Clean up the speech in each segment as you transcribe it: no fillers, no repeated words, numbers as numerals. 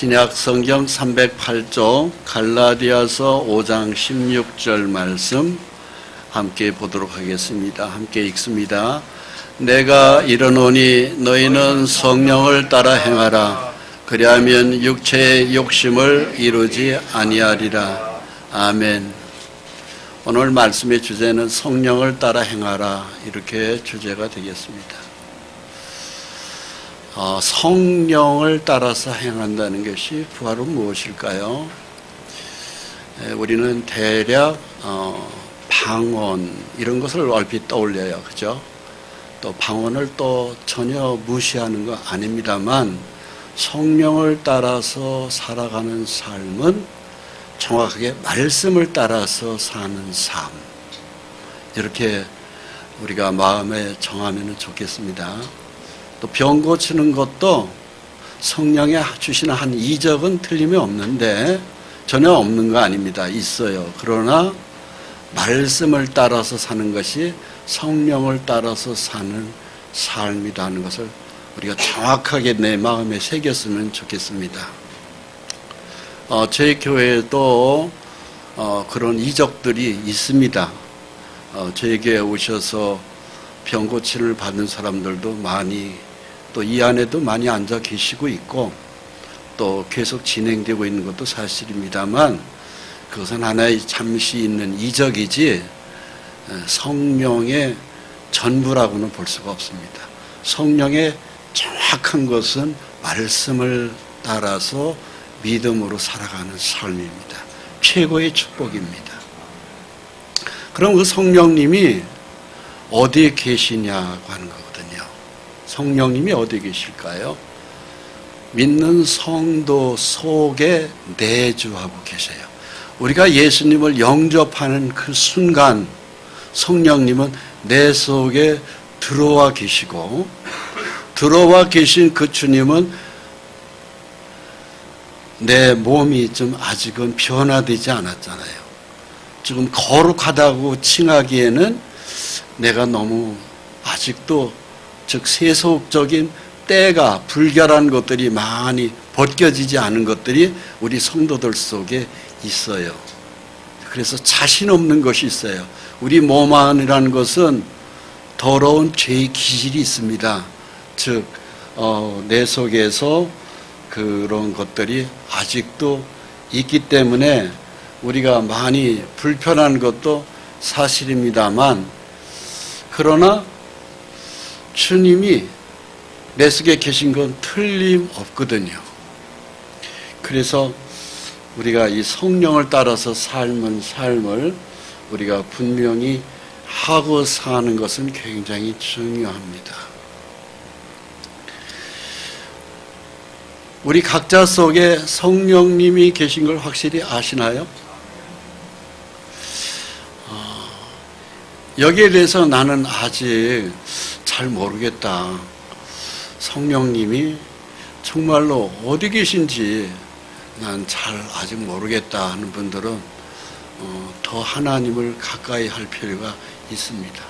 신약 성경 308쪽 갈라디아서 5장 16절 말씀 함께 보도록 하겠습니다. 함께 읽습니다. 내가 이르노니 너희는 성령을 따라 행하라. 그리하면 육체의 욕심을 이루지 아니하리라. 아멘. 오늘 말씀의 주제는 성령을 따라 행하라, 이렇게 주제가 되겠습니다. 성령을 따라서 행한다는 것이 부활은 무엇일까요? 우리는 대략 방언 이런 것을 얼핏 떠올려요, 그죠? 또 방언을 또 전혀 무시하는 거 아닙니다만, 성령을 따라서 살아가는 삶은 정확하게 말씀을 따라서 사는 삶, 이렇게 우리가 마음에 정하면 좋겠습니다. 또 병 고치는 것도 성령이 주시는 한 이적은 틀림이 없는데 전혀 없는 거 아닙니다. 있어요. 그러나 말씀을 따라서 사는 것이 성령을 따라서 사는 삶이라는 것을 우리가 정확하게 내 마음에 새겼으면 좋겠습니다. 저희 교회에도 그런 이적들이 있습니다. 저에게 오셔서 병 고침을 받은 사람들도 많이, 또 이 안에도 많이 앉아 계시고 있고, 또 계속 진행되고 있는 것도 사실입니다만, 그것은 하나의 잠시 있는 이적이지 성령의 전부라고는 볼 수가 없습니다. 성령의 정확한 것은 말씀을 따라서 믿음으로 살아가는 삶입니다. 최고의 축복입니다. 그럼 그 성령님이 어디에 계시냐고 하는 거거든요. 성령님이 어디에 계실까요? 믿는 성도 속에 내주하고 계세요. 우리가 예수님을 영접하는 그 순간 성령님은 내 속에 들어와 계시고, 들어와 계신 그 주님은 내 몸이 좀 아직은 변화되지 않았잖아요. 지금 거룩하다고 칭하기에는 내가 너무 아직도, 즉 세속적인 때가 불결한 것들이 많이 벗겨지지 않은 것들이 우리 성도들 속에 있어요. 그래서 자신 없는 것이 있어요. 우리 몸 안이라는 것은 더러운 죄의 기질이 있습니다. 즉 내 속에서 그런 것들이 아직도 있기 때문에 우리가 많이 불편한 것도 사실입니다만, 그러나 주님이 내 속에 계신 건 틀림없거든요. 그래서 우리가 이 성령을 따라서 삶은 삶을 우리가 분명히 하고 사는 것은 굉장히 중요합니다. 우리 각자 속에 성령님이 계신 걸 확실히 아시나요? 여기에 대해서 나는 아직 잘 모르겠다. 성령님이 정말로 어디 계신지 난 잘 아직 모르겠다 하는 분들은 더 하나님을 가까이 할 필요가 있습니다.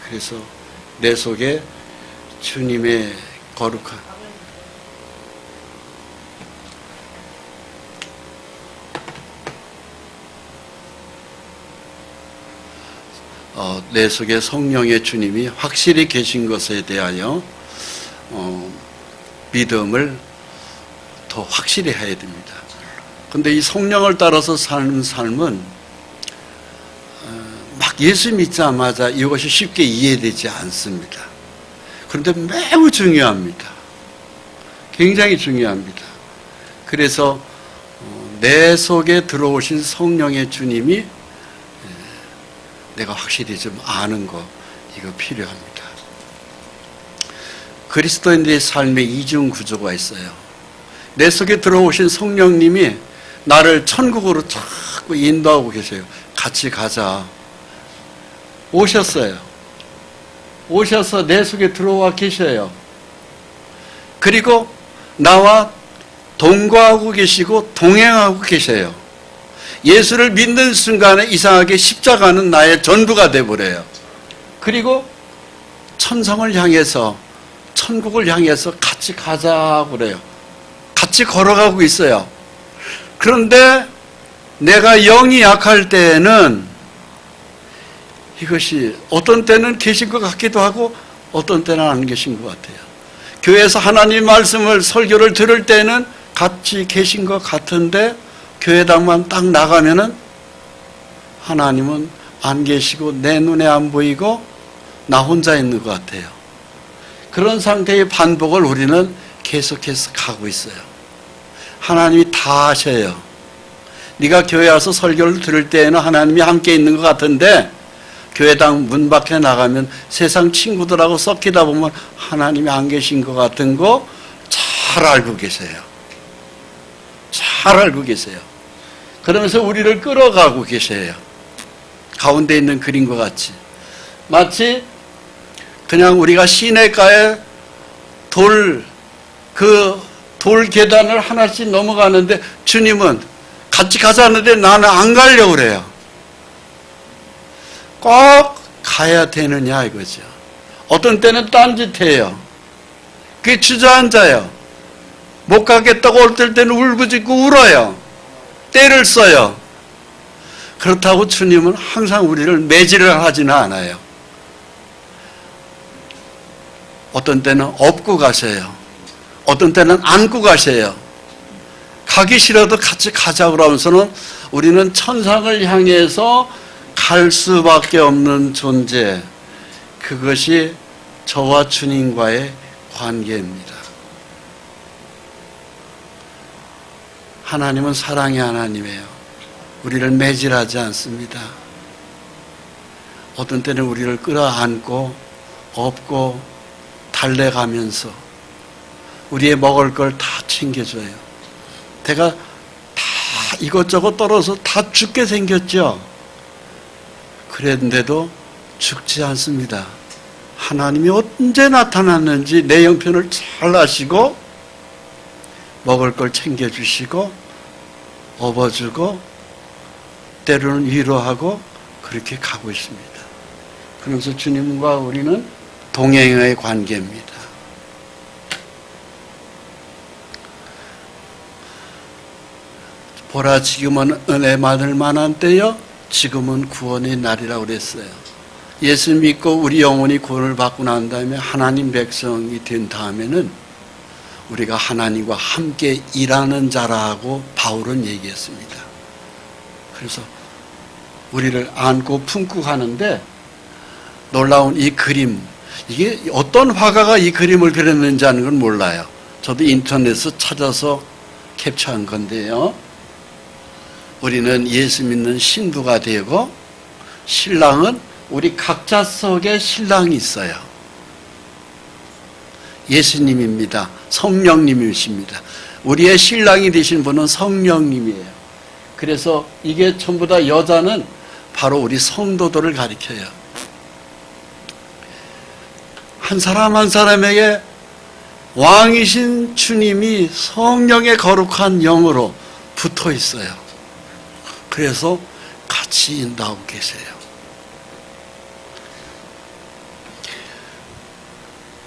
그래서 내 속에 주님의 거룩한 내 속에 성령의 주님이 확실히 계신 것에 대하여 믿음을 더 확실히 해야 됩니다. 그런데 이 성령을 따라서 사는 삶은 막 예수 믿자마자 이것이 쉽게 이해되지 않습니다. 그런데 매우 중요합니다. 굉장히 중요합니다. 그래서 내 속에 들어오신 성령의 주님이 내가 확실히 좀 아는 거, 이거 필요합니다. 그리스도인들의 삶의 이중 구조가 있어요. 내 속에 들어오신 성령님이 나를 천국으로 자꾸 인도하고 계세요. 같이 가자. 오셨어요. 오셔서 내 속에 들어와 계셔요. 그리고 나와 동거하고 계시고 동행하고 계셔요. 예수를 믿는 순간에 이상하게 십자가는 나의 전부가 되어버려요. 그리고 천성을 향해서, 천국을 향해서 같이 가자고 그래요. 같이 걸어가고 있어요. 그런데 내가 영이 약할 때에는 이것이 어떤 때는 계신 것 같기도 하고 어떤 때는 안 계신 것 같아요. 교회에서 하나님 말씀을 설교를 들을 때는 같이 계신 것 같은데 교회당만 딱 나가면은 하나님은 안 계시고 내 눈에 안 보이고 나 혼자 있는 것 같아요. 그런 상태의 반복을 우리는 계속해서 가고 있어요. 하나님이 다 아셔요. 네가 교회 와서 설교를 들을 때에는 하나님이 함께 있는 것 같은데 교회당 문 밖에 나가면 세상 친구들하고 섞이다 보면 하나님이 안 계신 것 같은 거 잘 알고 계세요. 잘 알고 계세요. 그러면서 우리를 끌어가고 계세요. 가운데 있는 그림과 같이. 마치 그냥 우리가 시내가에 돌 계단을 하나씩 넘어가는데 주님은 같이 가자는데 나는 안 가려고 그래요. 꼭 가야 되느냐 이거죠. 어떤 때는 딴짓해요. 그게 주저앉아요. 못 가겠다고 어떨 때는 울부짖고 울어요. 때를 써요. 그렇다고 주님은 항상 우리를 매질을 하지는 않아요. 어떤 때는 업고 가세요. 어떤 때는 안고 가세요. 가기 싫어도 같이 가자고 그러면서는 우리는 천상을 향해서 갈 수밖에 없는 존재, 그것이 저와 주님과의 관계입니다. 하나님은 사랑의 하나님이에요. 우리를 매질하지 않습니다. 어떤 때는 우리를 끌어안고 업고 달래가면서 우리의 먹을 걸 다 챙겨줘요. 내가 다 이것저것 떨어서 다 죽게 생겼죠. 그랬는데도 죽지 않습니다. 하나님이 언제 나타났는지 내 형편을 잘 아시고 먹을 걸 챙겨주시고 업어주고 때로는 위로하고 그렇게 가고 있습니다. 그러면서 주님과 우리는 동행의 관계입니다. 보라 지금은 은혜 받을 만한 때요 지금은 구원의 날이라고 그랬어요. 예수 믿고 우리 영혼이 구원을 받고 난 다음에 하나님 백성이 된 다음에는 우리가 하나님과 함께 일하는 자라고 바울은 얘기했습니다. 그래서 우리를 안고 품고 가는데 놀라운 이 그림, 이게 어떤 화가가 이 그림을 그렸는지 하는 건 몰라요. 저도 인터넷에서 찾아서 캡처한 건데요. 우리는 예수 믿는 신부가 되고 신랑은 우리 각자 속에 신랑이 있어요. 예수님입니다. 성령님이십니다. 우리의 신랑이 되신 분은 성령님이에요. 그래서 이게 전부 다 여자는 바로 우리 성도들을 가리켜요. 한 사람 한 사람에게 왕이신 주님이 성령의 거룩한 영으로 붙어 있어요. 그래서 같이 인도하고 계세요.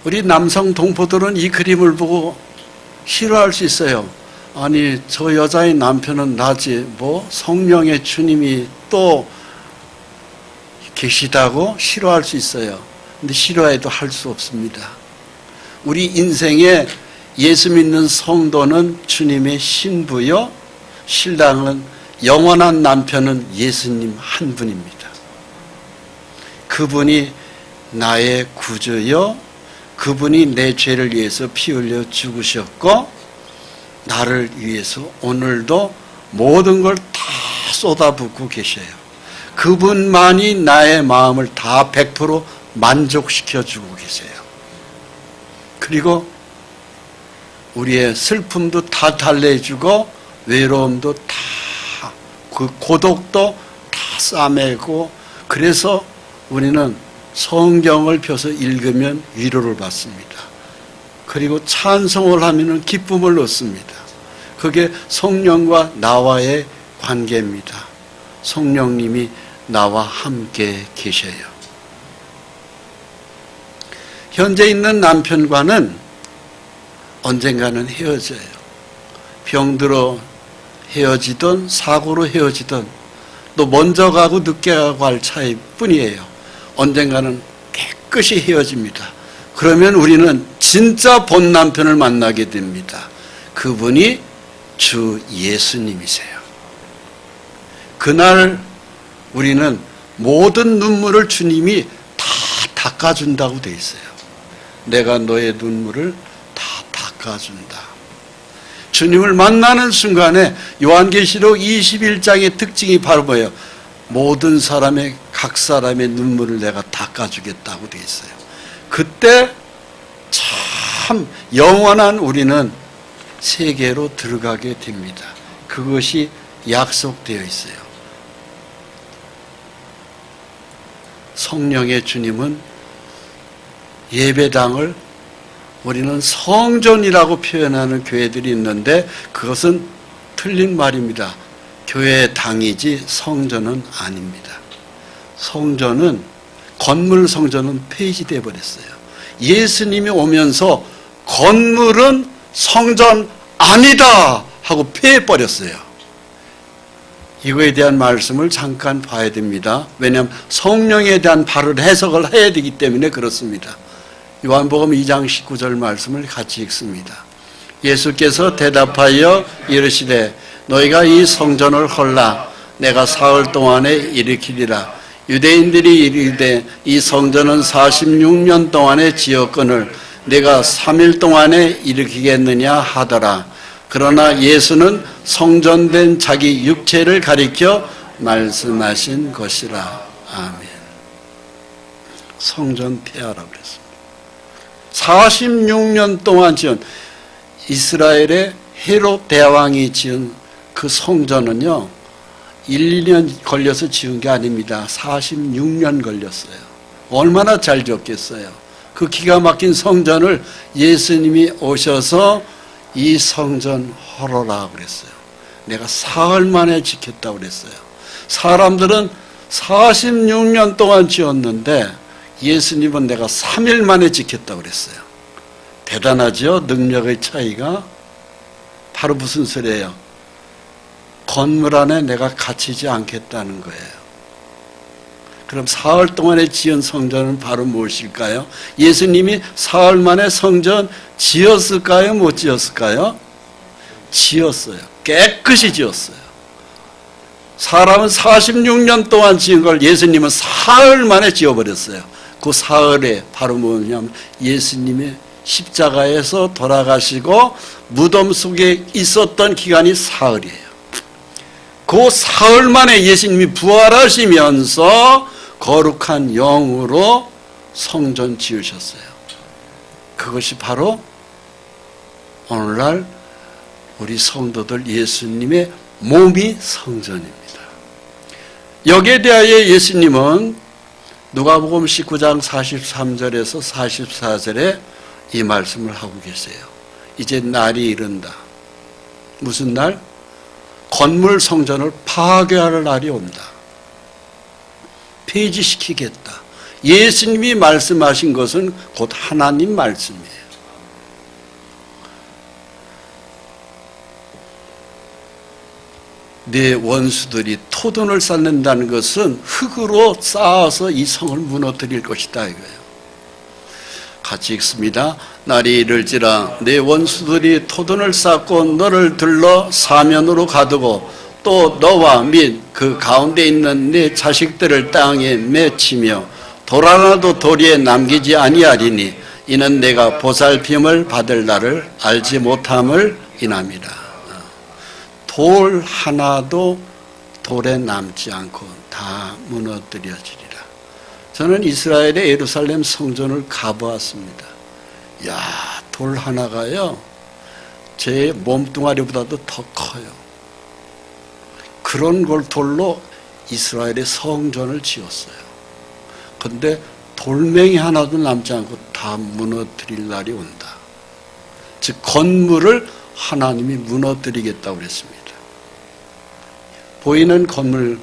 우리 남성 동포들은 이 그림을 보고 싫어할 수 있어요. 아니 저 여자의 남편은 나지 뭐 성령의 주님이 또 계시다고 싫어할 수 있어요. 근데 싫어해도 할 수 없습니다. 우리 인생에 예수 믿는 성도는 주님의 신부요, 신랑은 영원한 남편은 예수님 한 분입니다. 그분이 나의 구주요, 그분이 내 죄를 위해서 피 흘려 죽으셨고 나를 위해서 오늘도 모든 걸 다 쏟아붓고 계셔요. 그분만이 나의 마음을 다 100% 만족시켜주고 계세요. 그리고 우리의 슬픔도 다 달래주고 외로움도 다, 그 고독도 다 싸매고, 그래서 우리는 성경을 펴서 읽으면 위로를 받습니다. 그리고 찬송을 하면 기쁨을 얻습니다. 그게 성령과 나와의 관계입니다. 성령님이 나와 함께 계셔요. 현재 있는 남편과는 언젠가는 헤어져요. 병들어 헤어지든 사고로 헤어지든 또 먼저 가고 늦게 가고 할 차이뿐이에요. 언젠가는 깨끗이 헤어집니다. 그러면 우리는 진짜 본 남편을 만나게 됩니다. 그분이 주 예수님이세요. 그날 우리는 모든 눈물을 주님이 다 닦아준다고 돼 있어요. 내가 너의 눈물을 다 닦아준다. 주님을 만나는 순간에 요한계시록 21장의 특징이 바로 뭐예요? 모든 사람의 각 사람의 눈물을 내가 닦아주겠다고 돼 있어요. 그때 참 영원한 우리는 세계로 들어가게 됩니다. 그것이 약속되어 있어요. 성령의 주님은 예배당을 우리는 성전이라고 표현하는 교회들이 있는데 그것은 틀린 말입니다. 교회의 당이지 성전은 아닙니다. 성전은 건물 성전은 폐지되어 버렸어요. 예수님이 오면서 건물은 성전 아니다 하고 폐해버렸어요. 이거에 대한 말씀을 잠깐 봐야 됩니다. 왜냐하면 성령에 대한 바른 해석을 해야 되기 때문에 그렇습니다. 요한복음 2장 19절 말씀을 같이 읽습니다. 예수께서 대답하여 이르시되 너희가 이 성전을 헐라 내가 사흘 동안에 일으키리라. 유대인들이 이르되 이 성전은 46년 동안에 지었거늘 내가 3일 동안에 일으키겠느냐 하더라. 그러나 예수는 성전된 자기 육체를 가리켜 말씀하신 것이라. 아멘. 성전 폐하라 그랬습니다. 46년 동안 지은 이스라엘의 헤롯 대왕이 지은 그 성전은요 1, 2년 걸려서 지은 게 아닙니다. 46년 걸렸어요. 얼마나 잘 지었겠어요. 그 기가 막힌 성전을 예수님이 오셔서 이 성전 헐어라 그랬어요. 내가 사흘 만에 지켰다고 그랬어요. 사람들은 46년 동안 지었는데 예수님은 내가 3일 만에 지켰다고 그랬어요. 대단하죠? 능력의 차이가. 바로 무슨 소리예요? 건물 안에 내가 갇히지 않겠다는 거예요. 그럼 사흘 동안에 지은 성전은 바로 무엇일까요? 예수님이 사흘 만에 성전 지었을까요? 못 지었을까요? 지었어요. 깨끗이 지었어요. 사람은 46년 동안 지은 걸 예수님은 사흘 만에 지어버렸어요. 그 사흘에 바로 뭐냐면 예수님의 십자가에서 돌아가시고 무덤 속에 있었던 기간이 사흘이에요. 그 사흘 만에 예수님이 부활하시면서 거룩한 영으로 성전 지으셨어요. 그것이 바로 오늘날 우리 성도들 예수님의 몸이 성전입니다. 여기에 대하여 예수님은 누가복음 19장 43절에서 44절에 이 말씀을 하고 계세요. 이제 날이 이른다. 무슨 날? 건물 성전을 파괴할 날이 온다. 폐지시키겠다. 예수님이 말씀하신 것은 곧 하나님 말씀이에요. 내 원수들이 토돈을 쌓는다는 것은 흙으로 쌓아서 이 성을 무너뜨릴 것이다 이거예요. 같이 읽습니다. 날이 이를지라 내 원수들이 토돈을 쌓고 너를 들러 사면으로 가두고 또 너와 및 그 가운데 있는 내 자식들을 땅에 맺히며 돌 하나도 도리에 남기지 아니하리니 이는 내가 보살핌을 받을 날을 알지 못함을 인함이라. 돌 하나도 돌에 남지 않고 다 무너뜨려지리라. 저는 이스라엘의 예루살렘 성전을 가보았습니다. 야, 돌 하나가요 제 몸뚱아리보다도 더 커요. 그런 걸 돌로 이스라엘의 성전을 지었어요. 그런데 돌멩이 하나도 남지 않고 다 무너뜨릴 날이 온다. 즉 건물을 하나님이 무너뜨리겠다고 그랬습니다. 보이는 건물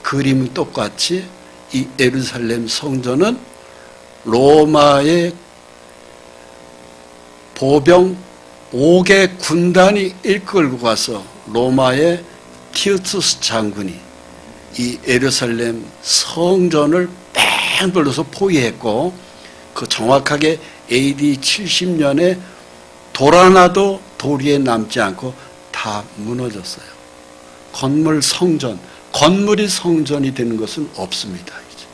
그림은 똑같이 이 예루살렘 성전은 로마의 보병 옥의 군단이 이끌고 가서 로마의 티투스 장군이 이 예루살렘 성전을 뺑 돌려서 포위했고, 그 정확하게 AD 70년에 돌 하나도 도리에 남지 않고 다 무너졌어요. 건물이 성전이 되는 것은 없습니다. 이제.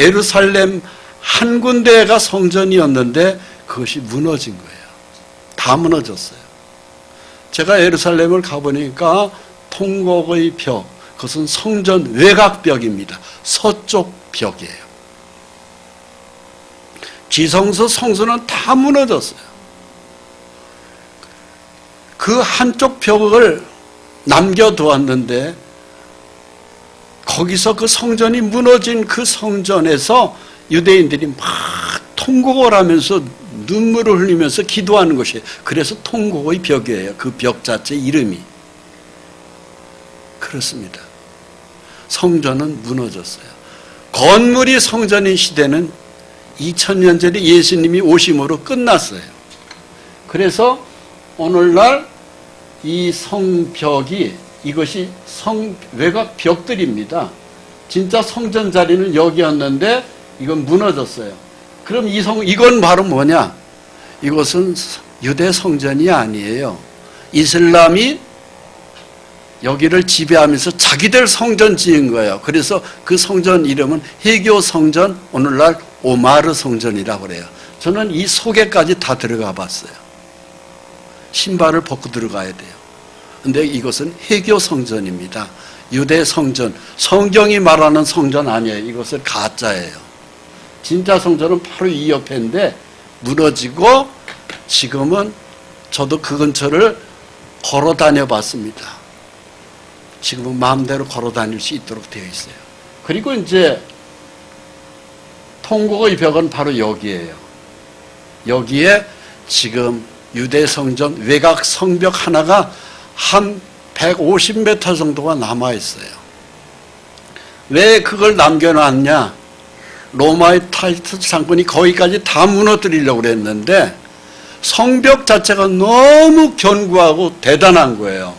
예루살렘 한 군데가 성전이었는데 그것이 무너진 거예요. 다 무너졌어요. 제가 예루살렘을 가보니까 통곡의 벽, 그것은 성전 외곽벽입니다. 서쪽 벽이에요. 지성소 성소는 다 무너졌어요. 그 한쪽 벽을 남겨두었는데 거기서 그 성전이 무너진 그 성전에서 유대인들이 막 통곡을 하면서 눈물을 흘리면서 기도하는 것이에요. 그래서 통곡의 벽이에요. 그 벽 자체 이름이. 그렇습니다. 성전은 무너졌어요. 건물이 성전인 시대는 2000년 전에 예수님이 오심으로 끝났어요. 그래서 오늘날 이 성벽이, 이것이 외곽 벽들입니다. 진짜 성전 자리는 여기였는데 이건 무너졌어요. 그럼 이건 바로 뭐냐? 이것은 유대 성전이 아니에요. 이슬람이 여기를 지배하면서 자기들 성전 지은 거예요. 그래서 그 성전 이름은 해교 성전, 오늘날 오마르 성전이라고 그래요. 저는 이 속에까지 다 들어가 봤어요. 신발을 벗고 들어가야 돼요. 근데 이것은 해교 성전입니다. 유대 성전, 성경이 말하는 성전 아니에요. 이것은 가짜예요. 진짜 성전은 바로 이 옆인데 무너지고, 지금은 저도 그 근처를 걸어 다녀 봤습니다. 지금은 마음대로 걸어 다닐 수 있도록 되어 있어요. 그리고 이제 통곡의 벽은 바로 여기에요. 여기에 지금 유대 성전 외곽 성벽 하나가 한 150m 정도가 남아 있어요. 왜 그걸 남겨놨냐? 로마의 타이투스 장군이 거기까지 다 무너뜨리려고 그랬는데 성벽 자체가 너무 견고하고 대단한 거예요.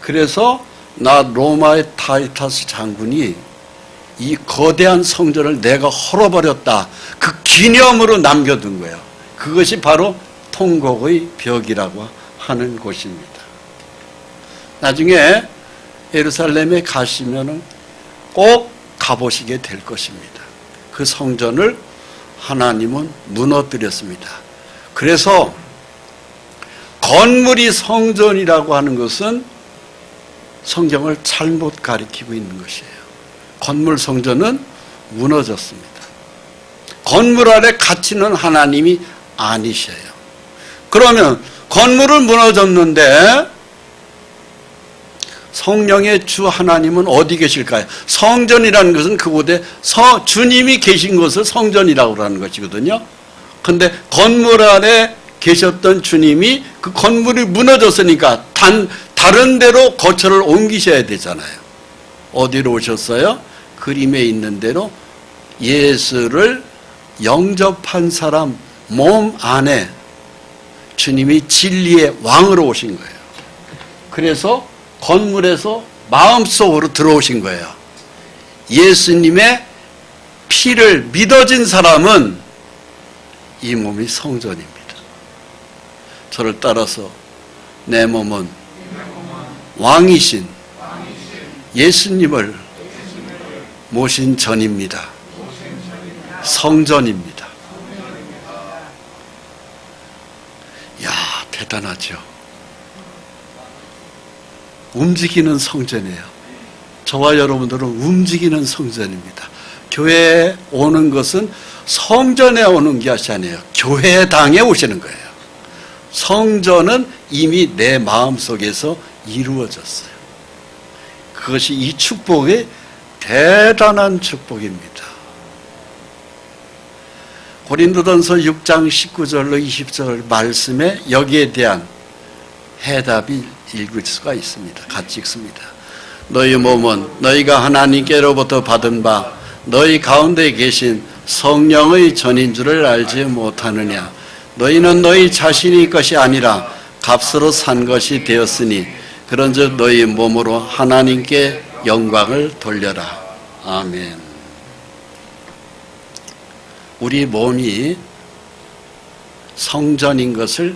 그래서 로마의 타이투스 장군이 이 거대한 성전을 내가 헐어버렸다, 그 기념으로 남겨둔 거예요. 그것이 바로 통곡의 벽이라고 하는 곳입니다. 나중에 예루살렘에 가시면 꼭 가보시게 될 것입니다. 그 성전을 하나님은 무너뜨렸습니다. 그래서 건물이 성전이라고 하는 것은 성경을 잘못 가리키고 있는 것이에요. 건물 성전은 무너졌습니다. 건물 아래 갇히는 하나님이 아니셔요. 그러면 건물은 무너졌는데 성령의 주 하나님은 어디 계실까요? 성전이라는 것은 그곳에 주님이 계신 것을 성전이라고 하는 것이거든요. 그런데 건물 안에 계셨던 주님이 그 건물이 무너졌으니까 다른 데로 거처를 옮기셔야 되잖아요. 어디로 오셨어요? 그림에 있는 대로 예수를 영접한 사람 몸 안에 주님이 진리의 왕으로 오신 거예요. 그래서 건물에서 마음속으로 들어오신 거예요. 예수님의 피를 믿어진 사람은 이 몸이 성전입니다. 저를 따라서 내 몸은 왕이신 예수님을 모신 전입니다. 성전입니다. 이야, 대단하죠. 움직이는 성전이에요. 저와 여러분들은 움직이는 성전입니다. 교회에 오는 것은 성전에 오는 것이 아니에요. 교회당에 오시는 거예요. 성전은 이미 내 마음속에서 이루어졌어요. 그것이 이 축복의 대단한 축복입니다. 고린도전서 6장 19절로 20절 말씀에 여기에 대한 해답이 읽을 수가 있습니다. 같이 읽습니다. 너희 몸은 너희가 하나님께로부터 받은 바 너희 가운데 계신 성령의 전인 줄을 알지 못하느냐. 너희는 너희 자신의 것이 아니라 값으로 산 것이 되었으니 그런즉 너희 몸으로 하나님께 영광을 돌려라. 아멘. 우리 몸이 성전인 것을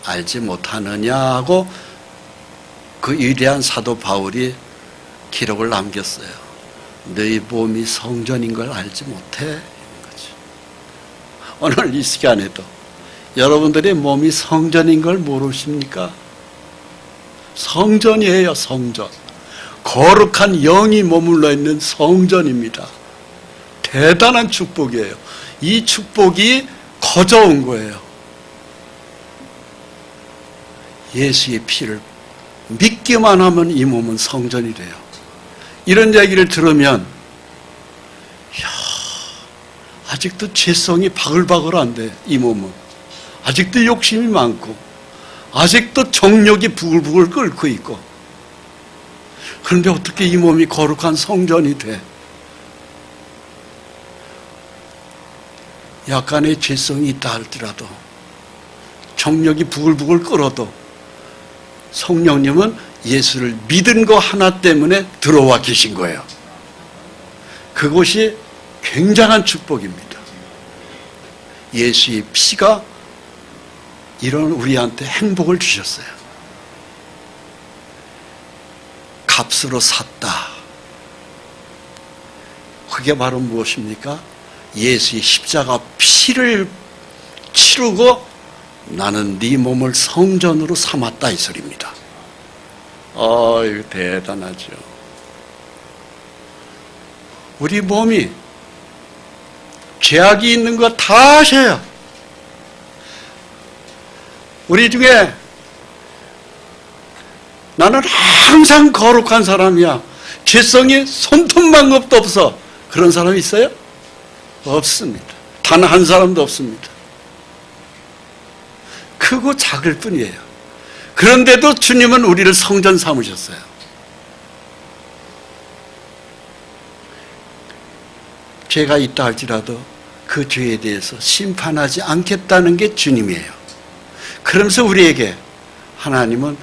알지 못하느냐고 그 위대한 사도 바울이 기록을 남겼어요. 너희 몸이 성전인 걸 알지 못해? 이런 거죠. 오늘 이 시간에도 여러분들의 몸이 성전인 걸 모르십니까? 성전이에요, 성전. 거룩한 영이 머물러 있는 성전입니다. 대단한 축복이에요. 이 축복이 거저온 거예요. 예수의 피를 믿기만 하면 이 몸은 성전이 돼요. 이런 얘기를 들으면 아직도 죄성이 바글바글한데 이 몸은 아직도 욕심이 많고 아직도 정욕이 부글부글 끓고 있고 그런데 어떻게 이 몸이 거룩한 성전이 돼? 약간의 죄성이 있다 할지라도 정욕이 부글부글 끓어도 성령님은 예수를 믿은 거 하나 때문에 들어와 계신 거예요. 그것이 굉장한 축복입니다. 예수의 피가 이런 우리한테 행복을 주셨어요. 값으로 샀다. 그게 바로 무엇입니까? 예수의 십자가 피를 치르고 나는 네 몸을 성전으로 삼았다 이 소리입니다. 이거 대단하죠. 우리 몸이 죄악이 있는 거 다 아셔요. 우리 중에 나는 항상 거룩한 사람이야. 죄성이 손톱만큼도 없어. 그런 사람 있어요? 없습니다. 단 한 사람도 없습니다. 크고 작을 뿐이에요. 그런데도 주님은 우리를 성전 삼으셨어요. 죄가 있다 할지라도 그 죄에 대해서 심판하지 않겠다는 게 주님이에요. 그러면서 우리에게 하나님은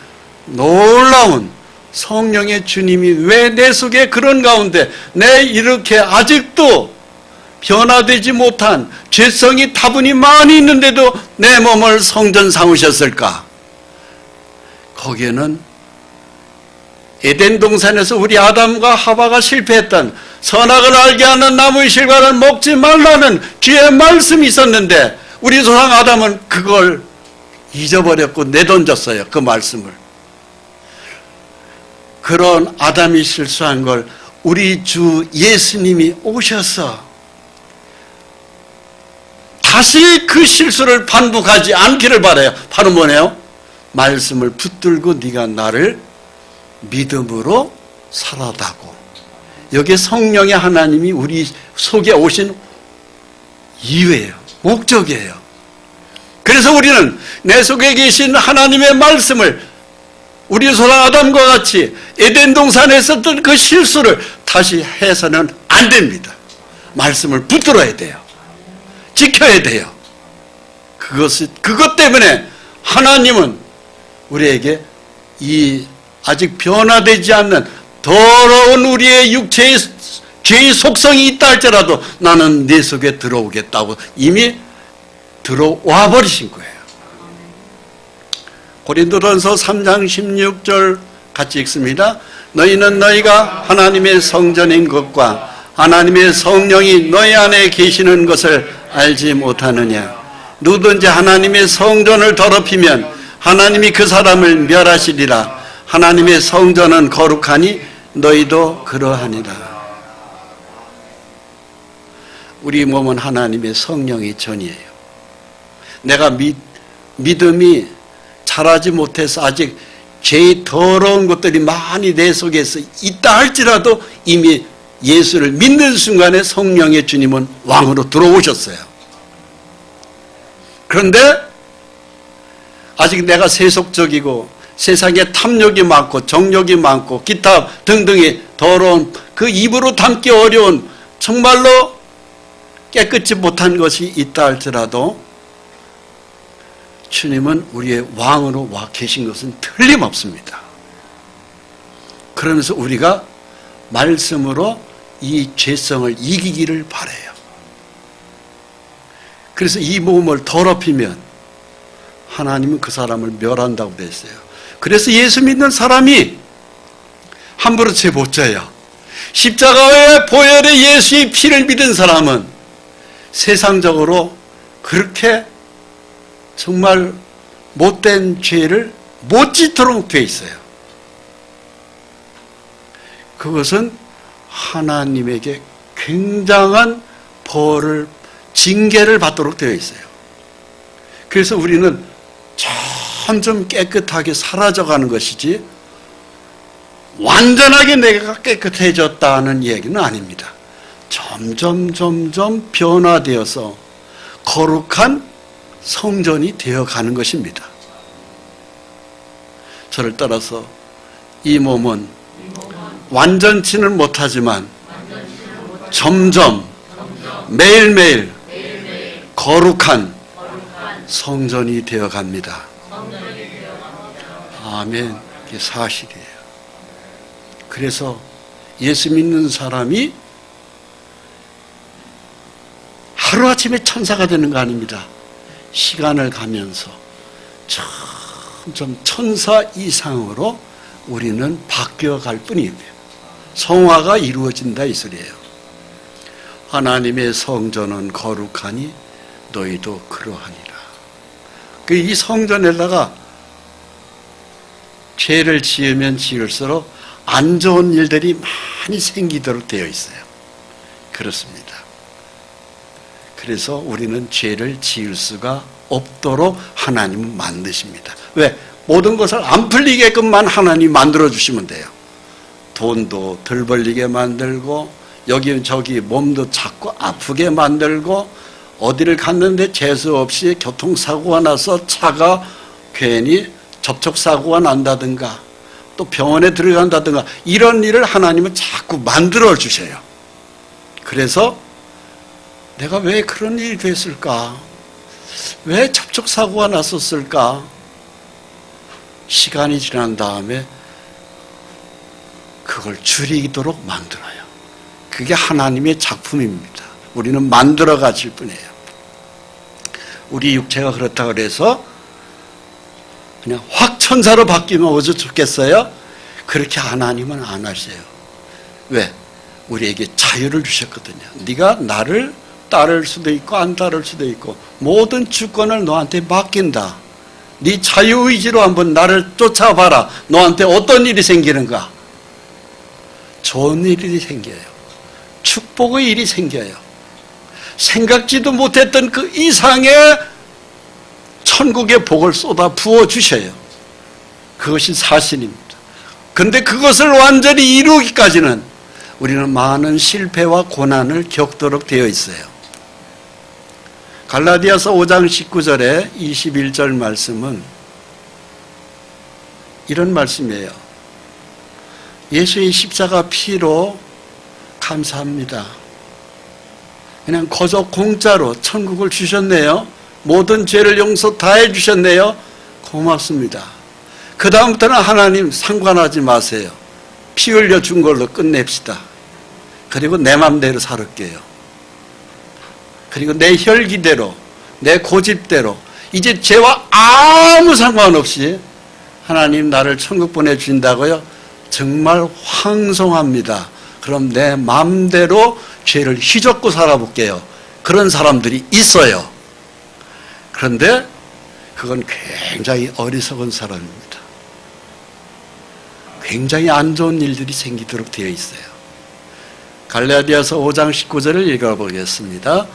놀라운 성령의 주님이 왜 내 속에 그런 가운데 내 이렇게 아직도 변화되지 못한 죄성이 다분히 많이 있는데도 내 몸을 성전 삼으셨을까? 거기에는 에덴 동산에서 우리 아담과 하와가 실패했던 선악을 알게 하는 나무의 실과를 먹지 말라는 주의 말씀이 있었는데 우리 조상 아담은 그걸 잊어버렸고 내던졌어요. 그 말씀을. 그런 아담이 실수한 걸 우리 주 예수님이 오셔서 다시 그 실수를 반복하지 않기를 바라요. 바로 뭐네요? 말씀을 붙들고 네가 나를 믿음으로 살아다고. 여기에 성령의 하나님이 우리 속에 오신 이유예요. 목적이에요. 그래서 우리는 내 속에 계신 하나님의 말씀을 우리 조상 아담과 같이 에덴 동산에 있었던 그 실수를 다시 해서는 안 됩니다. 말씀을 붙들어야 돼요. 지켜야 돼요. 그것 때문에 하나님은 우리에게 이 아직 변화되지 않는 더러운 우리의 육체의 죄의 속성이 있다 할지라도 나는 네 속에 들어오겠다고 이미 들어와 버리신 거예요. 고린도전서 3장 16절 같이 읽습니다. 너희는 너희가 하나님의 성전인 것과 하나님의 성령이 너희 안에 계시는 것을 알지 못하느냐. 누구든지 하나님의 성전을 더럽히면 하나님이 그 사람을 멸하시리라. 하나님의 성전은 거룩하니 너희도 그러하니라. 우리 몸은 하나님의 성령의 전이에요. 내가 믿음이 자라지 못해서 아직 죄의 더러운 것들이 많이 내 속에서 있다 할지라도 이미 예수를 믿는 순간에 성령의 주님은 왕으로 들어오셨어요. 그런데 아직 내가 세속적이고 세상에 탐욕이 많고 정욕이 많고 기타 등등의 더러운 그 입으로 담기 어려운 정말로 깨끗이 못한 것이 있다 할지라도 주님은 우리의 왕으로 와 계신 것은 틀림없습니다. 그러면서 우리가 말씀으로 이 죄성을 이기기를 바라요. 그래서 이 몸을 더럽히면 하나님은 그 사람을 멸한다고 되어 있어요. 그래서 예수 믿는 사람이 함부로 죄 못 져요. 십자가의 보혈의 예수의 피를 믿은 사람은 세상적으로 그렇게 정말 못된 죄를 못 짓도록 되어 있어요. 그것은 하나님에게 굉장한 벌을, 징계를 받도록 되어 있어요. 그래서 우리는 점점 깨끗하게 사라져가는 것이지 완전하게 내가 깨끗해졌다는 얘기는 아닙니다. 점점 변화되어서 거룩한 성전이 되어가는 것입니다. 저를 따라서 이 몸은 완전치는 못하지만 점점 매일매일 거룩한 성전이 되어갑니다. 아멘. 이게 사실이에요. 그래서 예수 믿는 사람이 하루아침에 천사가 되는 거 아닙니다. 시간을 가면서 점점 천사 이상으로 우리는 바뀌어갈 뿐이에요. 성화가 이루어진다 이 소리예요. 하나님의 성전은 거룩하니 너희도 그러하니라. 이 성전에다가 죄를 지으면 지을수록 안 좋은 일들이 많이 생기도록 되어 있어요. 그렇습니다. 그래서 우리는 죄를 지을 수가 없도록 하나님은 만드십니다. 왜? 모든 것을 안 풀리게끔만 하나님 만들어주시면 돼요. 돈도 덜 벌리게 만들고 여기저기 몸도 자꾸 아프게 만들고 어디를 갔는데 재수 없이 교통사고가 나서 차가 괜히 접촉사고가 난다든가 또 병원에 들어간다든가 이런 일을 하나님은 자꾸 만들어 주셔요. 그래서 내가 왜 그런 일이 됐을까? 왜 접촉사고가 났었을까? 시간이 지난 다음에 그걸 줄이도록 만들어요. 그게 하나님의 작품입니다. 우리는 만들어 가질 뿐이에요. 우리 육체가 그렇다고 해서 그냥 확 천사로 바뀌면 어쩌 좋겠어요? 그렇게 하나님은 안 하세요. 왜? 우리에게 자유를 주셨거든요. 네가 나를 따를 수도 있고 안 따를 수도 있고 모든 주권을 너한테 맡긴다. 네 자유의지로 한번 나를 쫓아봐라. 너한테 어떤 일이 생기는가? 좋은 일이 생겨요. 축복의 일이 생겨요. 생각지도 못했던 그 이상의 천국의 복을 쏟아 부어주셔요. 그것이 사실입니다. 그런데 그것을 완전히 이루기까지는 우리는 많은 실패와 고난을 겪도록 되어 있어요. 갈라디아서 5장 19절에 21절 말씀은 이런 말씀이에요. 예수의 십자가 피로 감사합니다. 그냥 거저 공짜로 천국을 주셨네요. 모든 죄를 용서 다 해주셨네요. 고맙습니다. 그 다음부터는 하나님 상관하지 마세요. 피 흘려 준 걸로 끝냅시다. 그리고 내 맘대로 살을게요. 그리고 내 혈기대로, 내 고집대로 이제 죄와 아무 상관없이 하나님 나를 천국 보내주신다고요? 정말 황송합니다. 그럼 내 마음대로 죄를 휘젓고 살아볼게요. 그런 사람들이 있어요. 그런데 그건 굉장히 어리석은 사람입니다. 굉장히 안 좋은 일들이 생기도록 되어 있어요. 갈라디아서 5장 19절을 읽어보겠습니다.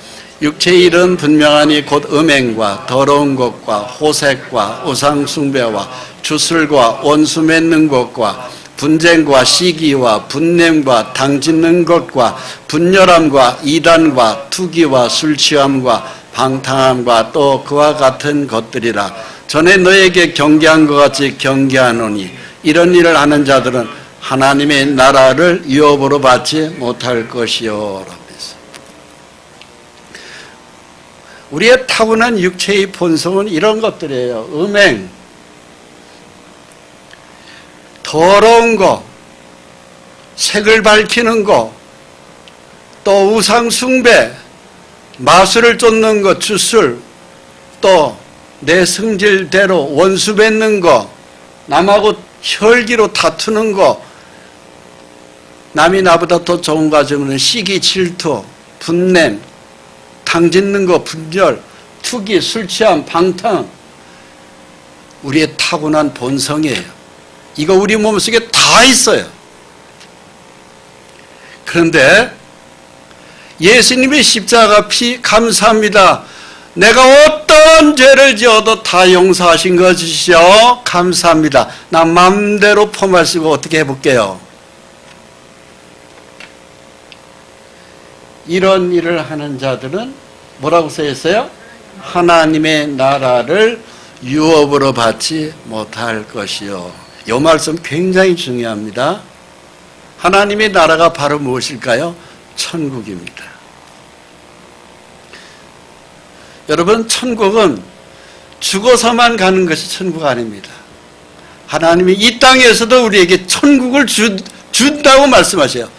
육체의 일은 분명하니 곧 음행과 더러운 것과 호색과 우상숭배와 주술과 원수 맺는 것과 분쟁과 시기와 분냄과 당짓는 것과 분열함과 이단과 투기와 술취함과 방탕함과 또 그와 같은 것들이라. 전에 너에게 경계한 것 같이 경계하노니 이런 일을 하는 자들은 하나님의 나라를 유업으로 받지 못할 것이요. 우리의 타고난 육체의 본성은 이런 것들이에요. 음행, 더러운 거, 색을 밝히는 거, 또 우상 숭배, 마술을 쫓는 것, 주술, 또 내 성질대로 원수 맺는 거, 남하고 혈기로 다투는 거, 남이 나보다 더 좋은 거 가지고는 시기, 질투, 분냄, 당짓는 거, 분별, 투기, 술 취함, 방탕, 우리의 타고난 본성이에요. 이거 우리 몸속에 다 있어요. 그런데 예수님의 십자가 피 감사합니다. 내가 어떤 죄를 지어도 다 용서하신 것이시오. 감사합니다. 나 마음대로 포말 쓰고 어떻게 해볼게요. 이런 일을 하는 자들은 뭐라고 써있어요? 하나님의 나라를 유업으로 받지 못할 것이요. 이 말씀 굉장히 중요합니다. 하나님의 나라가 바로 무엇일까요? 천국입니다. 여러분, 천국은 죽어서만 가는 것이 천국 아닙니다. 하나님이 이 땅에서도 우리에게 천국을 준다고 말씀하세요.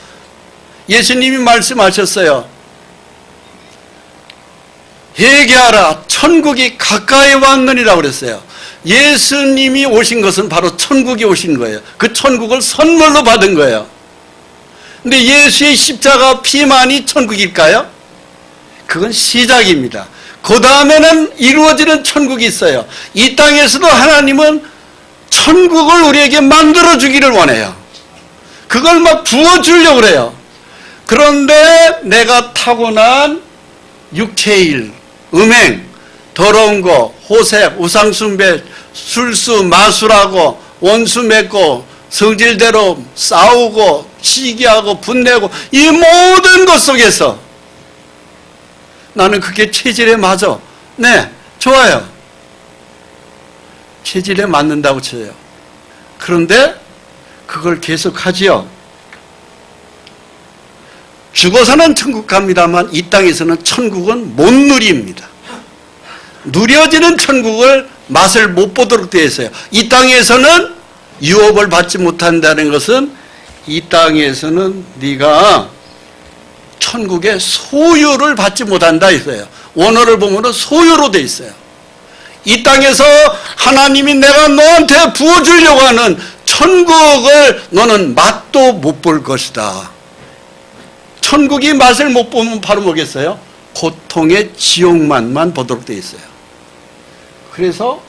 예수님이 말씀하셨어요. 회개하라, 천국이 가까이 왔느니라고 그랬어요. 예수님이 오신 것은 바로 천국이 오신 거예요. 그 천국을 선물로 받은 거예요. 근데 예수의 십자가 피만이 천국일까요? 그건 시작입니다. 그 다음에는 이루어지는 천국이 있어요. 이 땅에서도 하나님은 천국을 우리에게 만들어 주기를 원해요. 그걸 막 부어주려고 그래요. 그런데 내가 타고난 육체의 일, 음행, 더러운 거, 호색, 우상숭배, 술수, 마술하고, 원수 맺고, 성질대로 싸우고, 시기하고, 분내고, 이 모든 것 속에서 나는 그게 체질에 맞아. 네, 좋아요. 체질에 맞는다고 쳐요. 그런데 그걸 계속하지요. 죽어서는 천국 갑니다만 이 땅에서는 천국은 못 누립니다. 누려지는 천국을 맛을 못 보도록 되어 있어요. 이 땅에서는 유업을 받지 못한다는 것은 이 땅에서는 네가 천국의 소유를 받지 못한다 있어요. 원어를 보면 소유로 되어 있어요. 이 땅에서 하나님이 내가 너한테 부어주려고 하는 천국을 너는 맛도 못 볼 것이다. 천국이 맛을 못 보면 바로 뭐겠어요? 고통의 지옥만만 보도록 되어 있어요. 그래서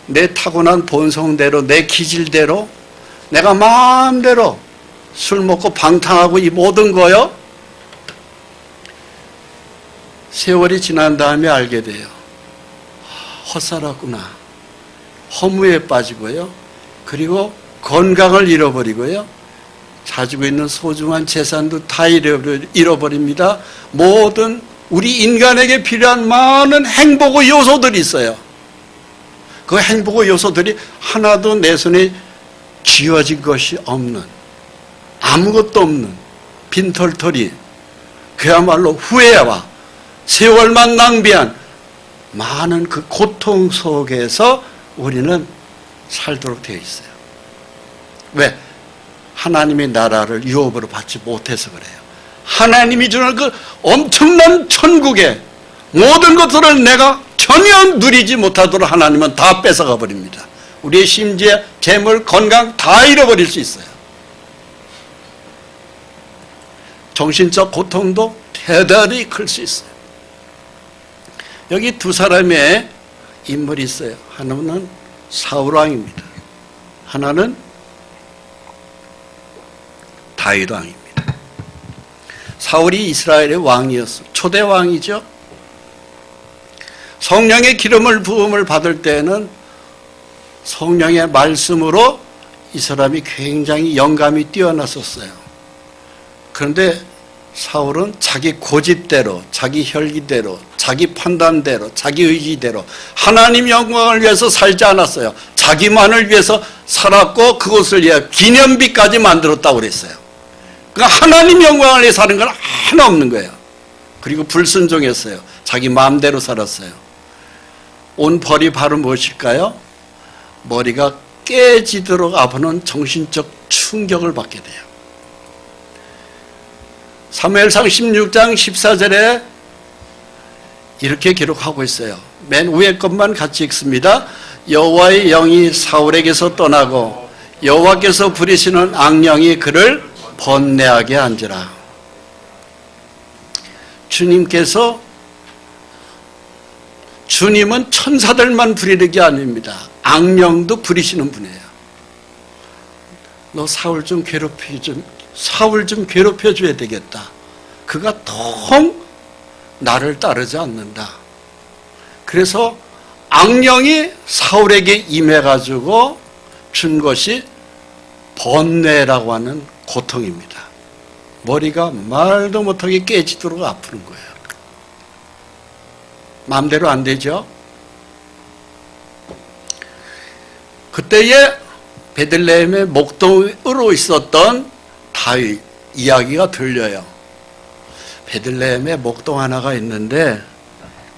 내 타고난 본성대로, 내 기질대로, 내가 마음대로 술 먹고 방탕하고 이 모든 거요, 세월이 지난 다음에 알게 돼요. 헛살았구나. 허무에 빠지고요. 그리고 건강을 잃어버리고요. 가지고 있는 소중한 재산도 다 잃어버립니다. 모든 우리 인간에게 필요한 많은 행복의 요소들이 있어요. 그 행복의 요소들이 하나도 내 손에 쥐어진 것이 없는, 아무것도 없는 빈털터리, 그야말로 후회와 세월만 낭비한 많은 그 고통 속에서 우리는 살도록 되어 있어요. 왜? 하나님의 나라를 유업으로 받지 못해서 그래요. 하나님이 주는 그 엄청난 천국의 모든 것들을 내가 전혀 누리지 못하도록 하나님은 다 뺏어가 버립니다. 우리의 심지어 재물, 건강 다 잃어버릴 수 있어요. 정신적 고통도 대단히 클 수 있어요. 여기 두 사람의 인물이 있어요. 하나는 사울 왕입니다. 하나는 다윗 왕입니다. 사울이 이스라엘의 왕이었어. 초대 왕이죠. 성령의 기름을 부음을 받을 때는 성령의 말씀으로 이 사람이 굉장히 영감이 뛰어났었어요. 그런데 사울은 자기 고집대로, 자기 혈기대로, 자기 판단대로, 자기 의지대로 하나님 영광을 위해서 살지 않았어요. 자기만을 위해서 살았고 그것을 위해 기념비까지 만들었다고 그랬어요. 그러니까 하나님 영광을 위해 사는 건 하나 없는 거예요. 그리고 불순종했어요. 자기 마음대로 살았어요. 온 벌이 바로 무엇일까요? 머리가 깨지도록 아프는 정신적 충격을 받게 돼요. 사무엘상 16장 14절에 이렇게 기록하고 있어요. 맨 위에 것만 같이 읽습니다. 여호와의 영이 사울에게서 떠나고 여호와께서 부리시는 악령이 그를 번뇌하게 한지라. 주님은 천사들만 부리는 게 아닙니다. 악령도 부리시는 분이에요. 너 사울 좀 괴롭혀줘야 되겠다. 그가 통 나를 따르지 않는다. 그래서 악령이 사울에게 임해가지고 준 것이 번뇌라고 하는 고통입니다. 머리가 말도 못하게 깨지도록 아프는 거예요. 마음대로 안 되죠? 그때에 베들레헴의 목동으로 있었던 다윗 이야기가 들려요. 베들레헴에 목동 하나가 있는데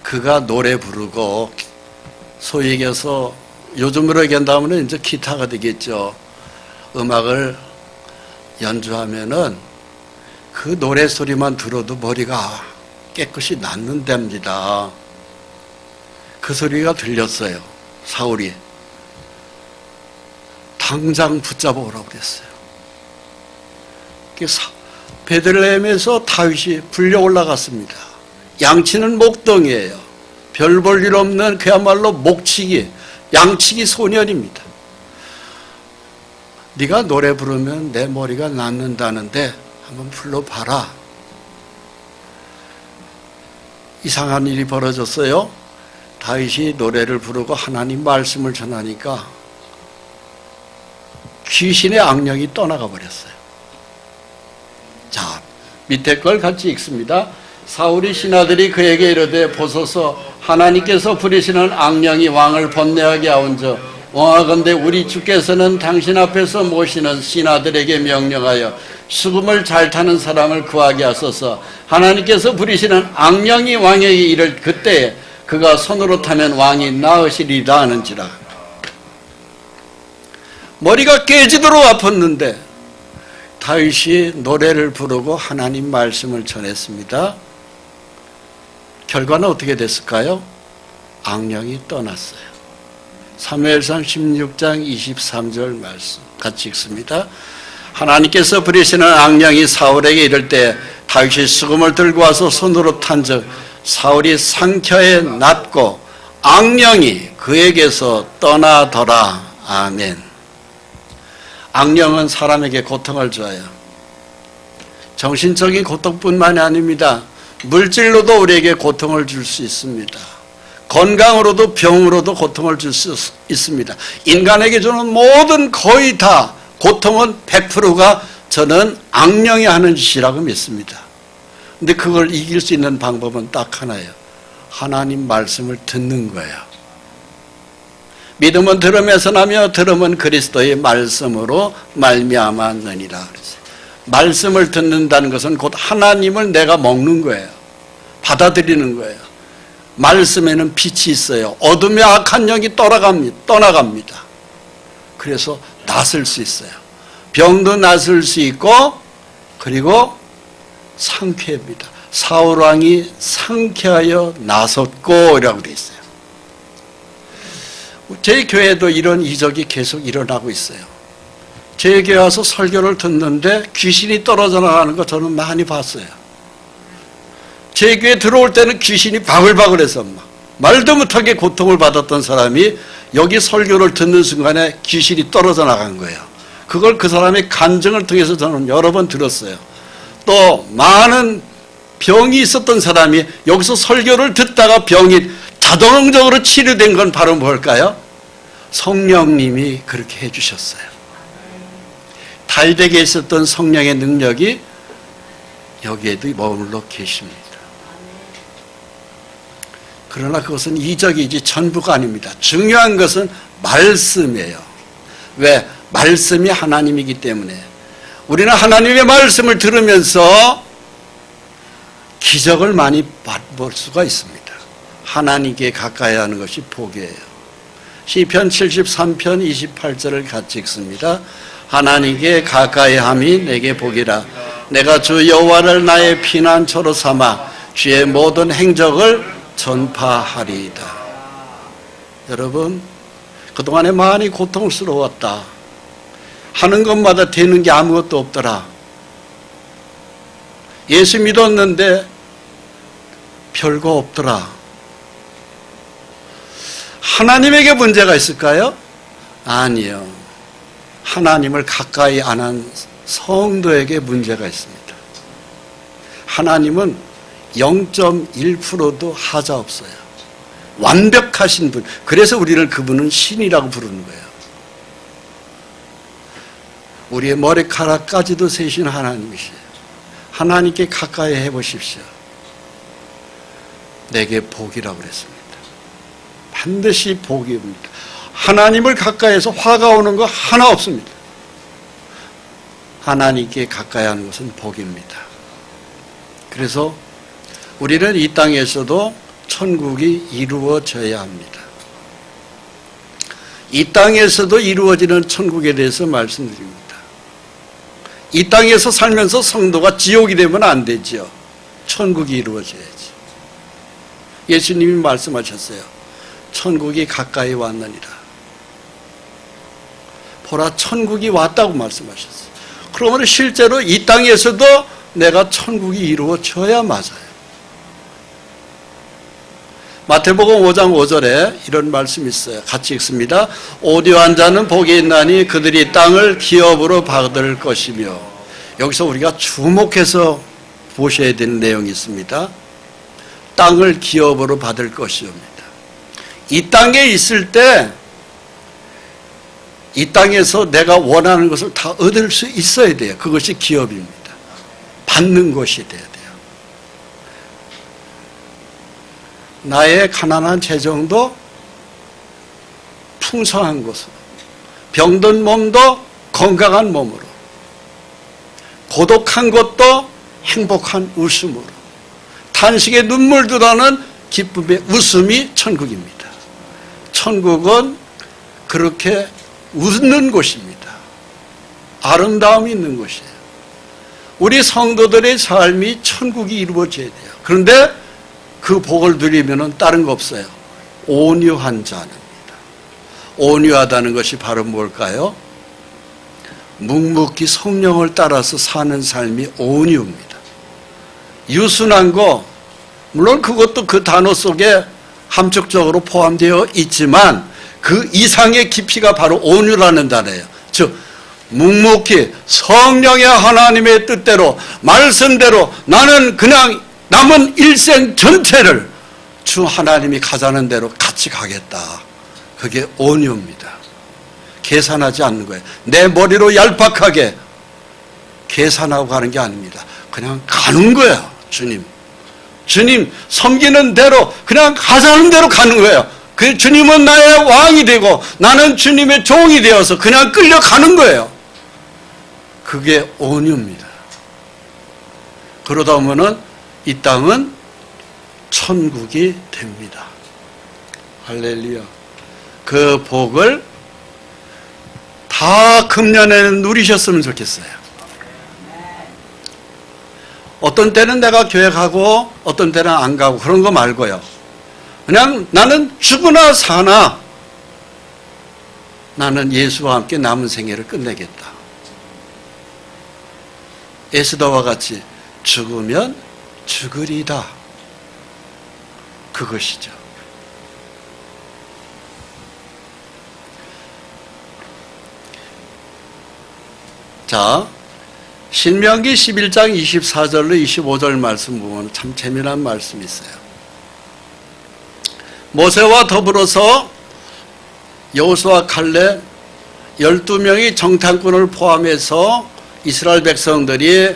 그가 노래 부르고, 소위 얘기해서 요즘으로 얘기한다면 이제 기타가 되겠죠. 음악을 연주하면은 그 노래 소리만 들어도 머리가 깨끗이 낫는답니다. 그 소리가 들렸어요. 사울이 당장 붙잡아 오라고 그랬어요. 베들레헴에서 다윗이 불려 올라갔습니다. 양치는 목동이에요. 별 볼 일 없는 그야말로 목치기, 양치기 소년입니다. 네가 노래 부르면 내 머리가 낫는다는데 한번 불러봐라. 이상한 일이 벌어졌어요. 다윗이 노래를 부르고 하나님 말씀을 전하니까 귀신의 악령이 떠나가 버렸어요. 자, 밑에 걸 같이 읽습니다. 사울이 신하들이 그에게 이르되 보소서 하나님께서 부리시는 악령이 왕을 번뇌하게 하온저 원하건대 우리 주께서는 당신 앞에서 모시는 신하들에게 명령하여 수금을 잘 타는 사람을 구하게 하소서. 하나님께서 부리시는 악령이 왕에게 이를 그때에 그가 손으로 타면 왕이 나으시리라 하는지라. 머리가 깨지도록 아팠는데 다윗이 노래를 부르고 하나님 말씀을 전했습니다. 결과는 어떻게 됐을까요? 악령이 떠났어요. 사무엘상 16장 23절 말씀 같이 읽습니다. 하나님께서 부리시는 악령이 사울에게 이를 때 다윗이 수금을 들고 와서 손으로 탄즉 사울이 상처에 낫고 악령이 그에게서 떠나더라. 아멘. 악령은 사람에게 고통을 줘요. 정신적인 고통뿐만이 아닙니다. 물질로도 우리에게 고통을 줄 수 있습니다. 건강으로도 병으로도 고통을 줄 수 있습니다. 인간에게 주는 모든 거의 다 고통은 100%가 저는 악령이 하는 짓이라고 믿습니다. 근데 그걸 이길 수 있는 방법은 딱 하나예요. 하나님 말씀을 듣는 거예요. 믿음은 들음에서 나며 들음은 그리스도의 말씀으로 말미암았느니라 그랬어요. 말씀을 듣는다는 것은 곧 하나님을 내가 먹는 거예요. 받아들이는 거예요. 말씀에는 빛이 있어요. 어둠의 악한 영이 떠나갑니다. 그래서 낫을 수 있어요. 병도 낫을 수 있고 그리고 상쾌합니다. 사울왕이 상쾌하여 나섰고 이라고 되어 있어요. 제 교회도 이런 이적이 계속 일어나고 있어요. 제 교회 와서 설교를 듣는데 귀신이 떨어져 나가는 거 저는 많이 봤어요. 제 교회 들어올 때는 귀신이 바글바글해서 말도 못하게 고통을 받았던 사람이 여기 설교를 듣는 순간에 귀신이 떨어져 나간 거예요. 그걸 그 사람의 간증을 통해서 저는 여러 번 들었어요. 또 많은 병이 있었던 사람이 여기서 설교를 듣다가 병이 자동적으로 치료된 건 바로 뭘까요? 성령님이 그렇게 해주셨어요. 다윗에게 있었던 성령의 능력이 여기에도 머물러 계십니다. 그러나 그것은 이적이지 전부가 아닙니다. 중요한 것은 말씀이에요. 왜? 말씀이 하나님이기 때문에 우리는 하나님의 말씀을 들으면서 기적을 많이 맛볼 수가 있습니다. 하나님께 가까이 하는 것이 복이에요. 시편 73편 28절을 같이 읽습니다. 하나님께 가까이 함이 내게 복이라. 내가 주 여호와를 나의 피난처로 삼아 주의 모든 행적을 전파하리이다. 여러분, 그동안에 많이 고통스러웠다. 하는 것마다 되는 게 아무것도 없더라. 예수 믿었는데 별거 없더라. 하나님에게 문제가 있을까요? 아니요. 하나님을 가까이 안 한 성도에게 문제가 있습니다. 하나님은 0.1%도 하자 없어요. 완벽하신 분. 그래서 우리는 그분은 신이라고 부르는 거예요. 우리의 머리카락까지도 세신 하나님이시에요. 하나님께 가까이 해보십시오. 내게 복이라고 그랬습니다. 반드시 복입니다. 하나님을 가까이해서 화가 오는 거 하나 없습니다. 하나님께 가까이 하는 것은 복입니다. 그래서 우리는 이 땅에서도 천국이 이루어져야 합니다. 이 땅에서도 이루어지는 천국에 대해서 말씀드립니다. 이 땅에서 살면서 성도가 지옥이 되면 안 되죠. 천국이 이루어져야지. 예수님이 말씀하셨어요. 천국이 가까이 왔느니라. 보라, 천국이 왔다고 말씀하셨어요. 그러면 실제로 이 땅에서도 내가 천국이 이루어져야 맞아요. 마태복음 5장 5절에 이런 말씀이 있어요. 같이 읽습니다. 오디오한 자는 복이 있나니 그들이 땅을 기업으로 받을 것이며. 여기서 우리가 주목해서 보셔야 되는 내용이 있습니다. 땅을 기업으로 받을 것이옵니다. 이 땅에 있을 때 이 땅에서 내가 원하는 것을 다 얻을 수 있어야 돼요. 그것이 기업입니다. 받는 것이 돼야 돼요. 나의 가난한 재정도 풍성한 것으로, 병든 몸도 건강한 몸으로, 고독한 것도 행복한 웃음으로, 탄식의 눈물도 나는 기쁨의 웃음이 천국입니다. 천국은 그렇게 웃는 곳입니다. 아름다움이 있는 곳이에요. 우리 성도들의 삶이 천국이 이루어져야 돼요. 그런데 그 복을 누리면 다른 거 없어요. 온유한 자입니다. 온유하다는 것이 바로 뭘까요? 묵묵히 성령을 따라서 사는 삶이 온유입니다. 유순한 거, 물론 그것도 그 단어 속에 함축적으로 포함되어 있지만 그 이상의 깊이가 바로 온유라는 단어예요. 즉 묵묵히 성령의 하나님의 뜻대로 말씀대로 나는 그냥 남은 일생 전체를 주 하나님이 가자는 대로 같이 가겠다. 그게 온유입니다. 계산하지 않는 거예요. 내 머리로 얄팍하게 계산하고 가는 게 아닙니다. 그냥 가는 거야. 주님 섬기는 대로 그냥 가자는 대로 가는 거예요. 그 주님은 나의 왕이 되고 나는 주님의 종이 되어서 그냥 끌려가는 거예요. 그게 온유입니다. 그러다 보면은 이 땅은 천국이 됩니다. 할렐루야. 그 복을 다 금년에는 누리셨으면 좋겠어요. 어떤 때는 내가 교회 가고 어떤 때는 안 가고 그런 거 말고요. 그냥 나는 죽으나 사나 나는 예수와 함께 남은 생애를 끝내겠다. 에스더와 같이 죽으면 죽으리다. 그것이죠. 자, 신명기 11장 24절로 25절 말씀 보면 참 재미난 말씀이 있어요. 모세와 더불어서 여호수아 칼렙 12명이 정탐꾼을 포함해서 이스라엘 백성들이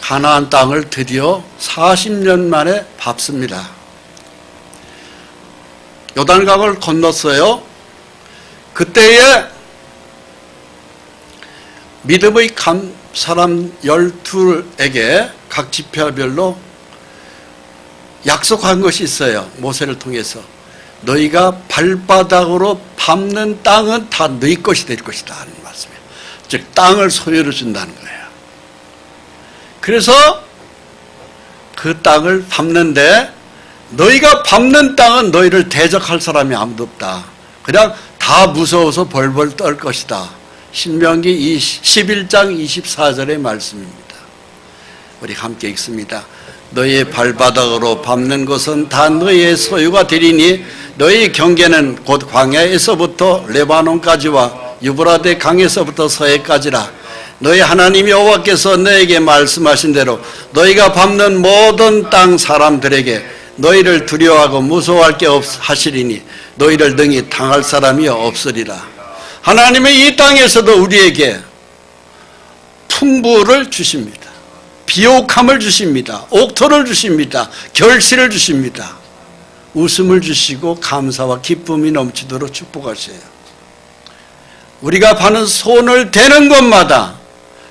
가나안 땅을 드디어 40년 만에 밟습니다. 요단강을 건넜어요. 그때에 믿음의 사람 12에게 각 지파별로 약속한 것이 있어요. 모세를 통해서. 너희가 발바닥으로 밟는 땅은 다 너희 것이 될 것이다 하는 말씀이에요. 즉 땅을 소유로 준다는 거예요. 그래서 그 땅을 밟는데 너희가 밟는 땅은 너희를 대적할 사람이 아무도 없다. 그냥 다 무서워서 벌벌 떨 것이다. 신명기 11장 24절의 말씀입니다. 우리 함께 읽습니다. 너희의 발바닥으로 밟는 것은 다 너희의 소유가 되리니 너희 경계는 곧 광야에서부터 레바논까지와 유브라데 강에서부터 서해까지라. 너희 하나님 여호와께서 너에게 말씀하신 대로 너희가 밟는 모든 땅 사람들에게 너희를 두려워하고 무서워할 게 하시리니 너희를 능히 당할 사람이 없으리라. 하나님의 이 땅에서도 우리에게 풍부를 주십니다. 비옥함을 주십니다. 옥토를 주십니다. 결실을 주십니다. 웃음을 주시고 감사와 기쁨이 넘치도록 축복하세요. 우리가 바는 손을 대는 것마다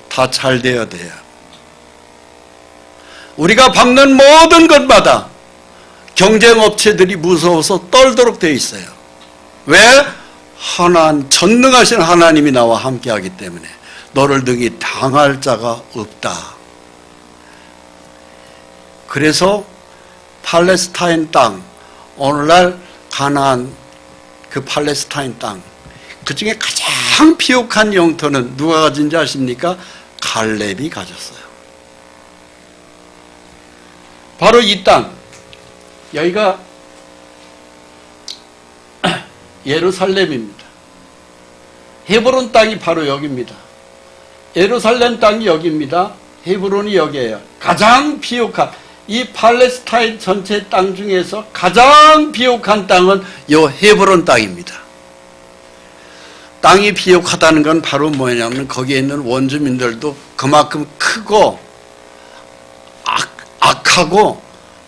다 잘 되어야 돼요. 우리가 밟는 모든 것마다 경쟁업체들이 무서워서 떨도록 되어 있어요. 왜? 전능하신 하나님이 나와 함께하기 때문에 너를 능히 당할 자가 없다. 그래서 팔레스타인 땅, 오늘날 가나안 그 팔레스타인 땅, 그 중에 가장 비옥한 영토는 누가 가진지 아십니까? 갈렙이 가졌어요. 바로 이 땅, 여기가 예루살렘입니다. 헤브론 땅이 바로 여기입니다. 예루살렘 땅이 여기입니다. 헤브론이 여기예요. 가장 비옥한, 이 팔레스타인 전체 땅 중에서 가장 비옥한 땅은 이 헤브론 땅입니다. 땅이 비옥하다는 건 바로 뭐냐면 거기에 있는 원주민들도 그만큼 크고 악하고,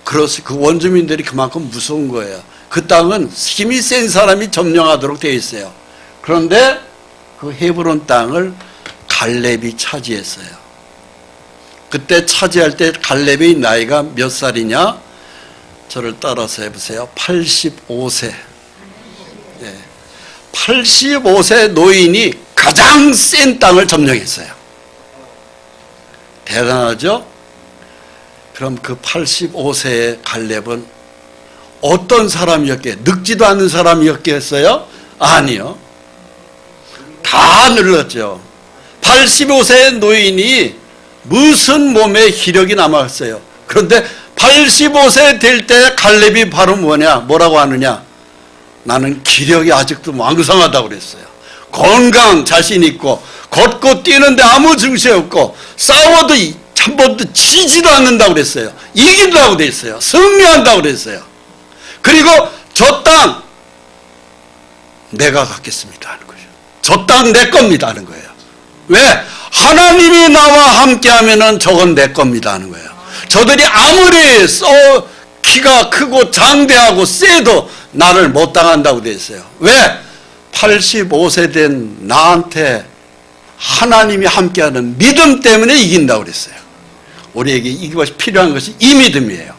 그래서 그 원주민들이 그만큼 무서운 거예요. 그 땅은 힘이 센 사람이 점령하도록 되어 있어요. 그런데 그 헤브론 땅을 갈렙이 차지했어요. 그때 차지할 때 갈렙의 나이가 몇 살이냐? 저를 따라서 해보세요. 85세. 네. 85세 노인이 가장 센 땅을 점령했어요. 대단하죠? 그럼 그 85세의 갈렙은 어떤 사람이었기에? 늙지도 않은 사람이었겠어요? 아니요. 다 늙었죠. 85세의 노인이 무슨 몸에 기력이 남았어요. 그런데 85세 될 때 갈렙이 바로 뭐라고 하느냐? 나는 기력이 아직도 왕성하다고 그랬어요. 건강 자신 있고 걷고 뛰는데 아무 증세 없고 싸워도 한 번도 지지도 않는다고 그랬어요. 이긴다고 그랬어요. 승리한다고 그랬어요. 그리고 저 땅 내가 갖겠습니다 하는 거죠. 저 땅 내 겁니다 하는 거예요. 왜? 하나님이 나와 함께하면은 저건 내 겁니다 하는 거예요. 저들이 아무리 키가 크고 장대하고 세도 나를 못 당한다고 돼 있어요. 왜? 85세 된 나한테 하나님이 함께하는 믿음 때문에 이긴다고 그랬어요. 우리에게 이것이 필요한 것이 이 믿음이에요.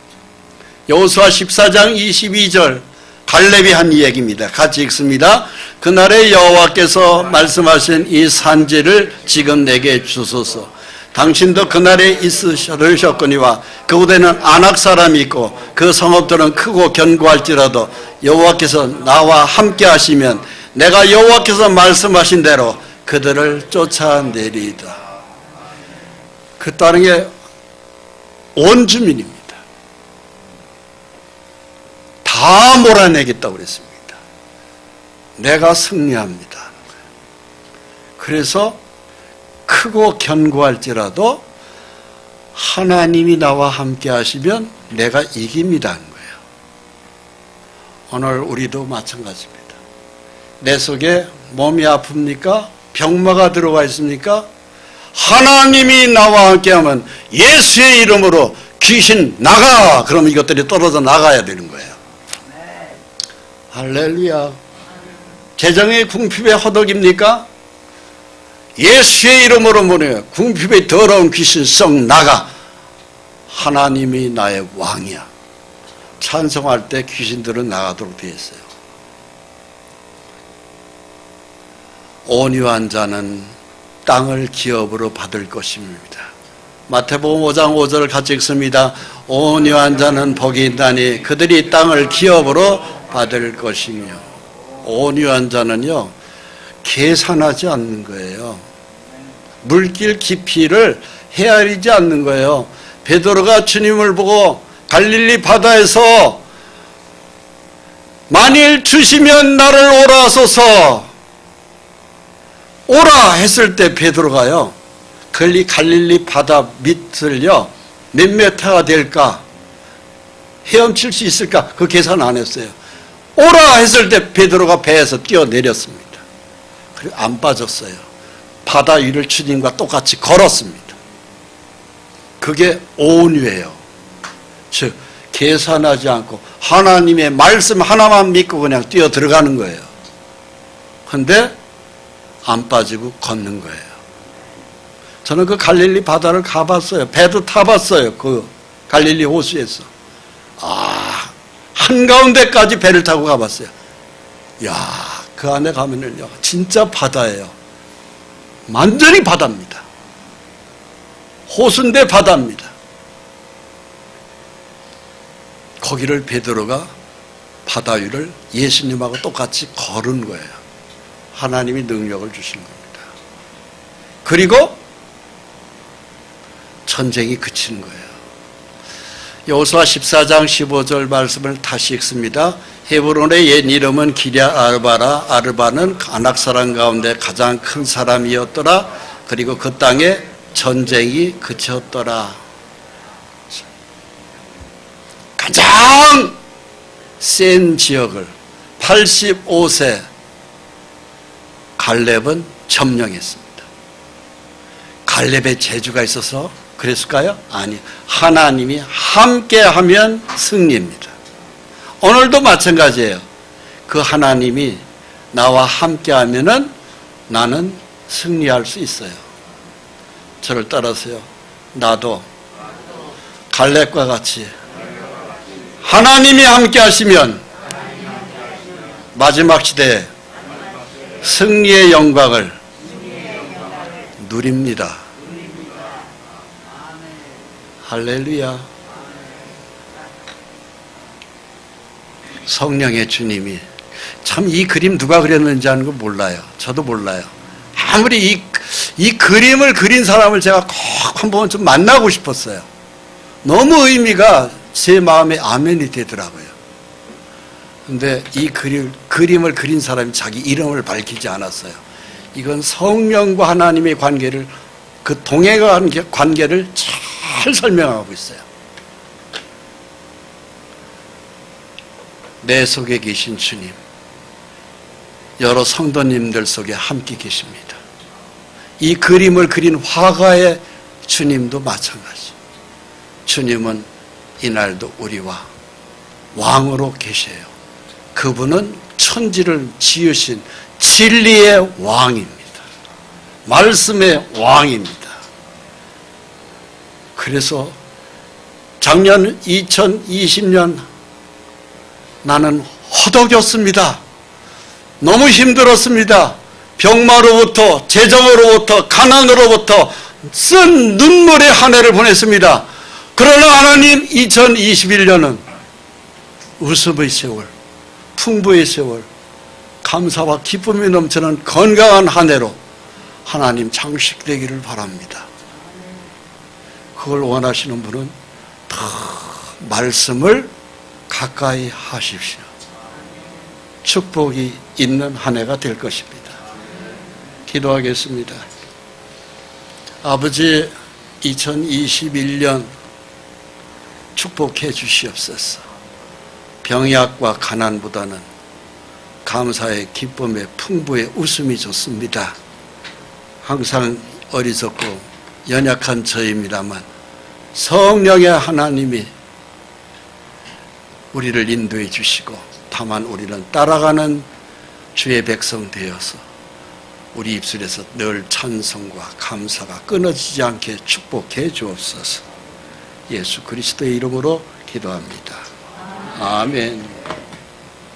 여호수아 14장 22절 갈렙이 한 이야기입니다. 같이 읽습니다. 그날에 여호와께서 말씀하신 이 산지를 지금 내게 주소서. 당신도 그날에 있으셨거니와 그곳에는 아낙 사람이 있고 그 성읍들은 크고 견고할지라도 여호와께서 나와 함께 하시면 내가 여호와께서 말씀하신 대로 그들을 쫓아내리이다. 그 땅의 원주민입니다. 다 몰아내겠다고 그랬습니다. 내가 승리합니다. 그래서 크고 견고할지라도 하나님이 나와 함께 하시면 내가 이깁니다 하는 거예요. 오늘 우리도 마찬가지입니다. 내 속에 몸이 아픕니까? 병마가 들어와 있습니까? 하나님이 나와 함께하면 예수의 이름으로 귀신 나가! 그러면 이것들이 떨어져 나가야 되는 거예요. 할렐루야. 재정의 궁핍에 허덕입니까? 예수의 이름으로 뭐래요? 궁핍의 더러운 귀신 썩 나가. 하나님이 나의 왕이야. 찬송할 때 귀신들은 나가도록 되어 있어요. 온유한 자는 땅을 기업으로 받을 것입니다. 마태복음 5장 5절을 같이 읽습니다. 온유한 자는 복이 있나니 그들이 땅을 기업으로 받을 것이며. 온유한 자는요, 계산하지 않는 거예요. 물길 깊이를 헤아리지 않는 거예요. 베드로가 주님을 보고 갈릴리 바다에서 만일 주시면 나를 오라 하소서 오라 했을 때 베드로가요, 갈릴리 바다 밑을요 몇 메타가 될까, 헤엄칠 수 있을까, 그 계산 안 했어요. 오라 했을 때 베드로가 배에서 뛰어내렸습니다. 그리고 안 빠졌어요. 바다 위를 주님과 똑같이 걸었습니다. 그게 온유예요. 즉 계산하지 않고 하나님의 말씀 하나만 믿고 그냥 뛰어 들어가는 거예요. 근데 안 빠지고 걷는 거예요. 저는 그 갈릴리 바다를 가봤어요. 배도 타봤어요. 그 갈릴리 호수에서. 한가운데까지 배를 타고 가봤어요. 그 안에 가면은요, 진짜 바다예요. 완전히 바다입니다. 호수인데 바다입니다. 거기를 베드로가 바다 위를 예수님하고 똑같이 걸은 거예요. 하나님이 능력을 주시는 겁니다. 그리고 전쟁이 그치는 거예요. 여호수아 14장 15절 말씀을 다시 읽습니다. 헤브론의 옛 이름은 기럇 아르바라. 아르바는 아낙 사람 가운데 가장 큰 사람이었더라. 그리고 그 땅에 전쟁이 그쳤더라. 가장 센 지역을 85세 갈렙은 점령했습니다. 갈렙의 재주가 있어서 그랬을까요? 아니, 하나님이 함께하면 승리입니다. 오늘도 마찬가지예요. 그 하나님이 나와 함께하면은 나는 승리할 수 있어요. 저를 따라서요. 나도 갈렙과 같이 하나님이 함께하시면 마지막 시대에 승리의 영광을 누립니다. 할렐루야. 성령의 주님이 참 이 그림 누가 그렸는지 하는 거 몰라요. 저도 몰라요. 아무리 이 그림을 그린 사람을 제가 꼭 한번 좀 만나고 싶었어요. 너무 의미가 제 마음에 아멘이 되더라고요. 근데 이 그림을 그린 사람이 자기 이름을 밝히지 않았어요. 이건 성령과 하나님의 관계를, 그 동행한 관계를 잘 설명하고 있어요. 내 속에 계신 주님, 여러 성도님들 속에 함께 계십니다. 이 그림을 그린 화가의 주님도 마찬가지. 주님은 이날도 우리와 왕으로 계세요. 그분은 천지를 지으신 진리의 왕입니다. 말씀의 왕입니다. 그래서 작년 2020년 나는 허덕였습니다. 너무 힘들었습니다. 병마로부터, 재정으로부터, 가난으로부터 쓴 눈물의 한 해를 보냈습니다. 그러나 하나님 2021년은 웃음의 세월, 풍부의 세월, 감사와 기쁨이 넘치는 건강한 한 해로 하나님 장식되기를 바랍니다. 그걸 원하시는 분은 더 말씀을 가까이 하십시오. 축복이 있는 한 해가 될 것입니다. 기도하겠습니다. 아버지, 2021년 축복해 주시옵소서. 병약과 가난보다는 감사의 기쁨의 풍부의 웃음이 좋습니다. 항상 어리석고 연약한 저입니다만 성령의 하나님이 우리를 인도해 주시고, 다만 우리는 따라가는 주의 백성 되어서 우리 입술에서 늘 찬송과 감사가 끊어지지 않게 축복해 주옵소서. 예수 그리스도의 이름으로 기도합니다. 아멘.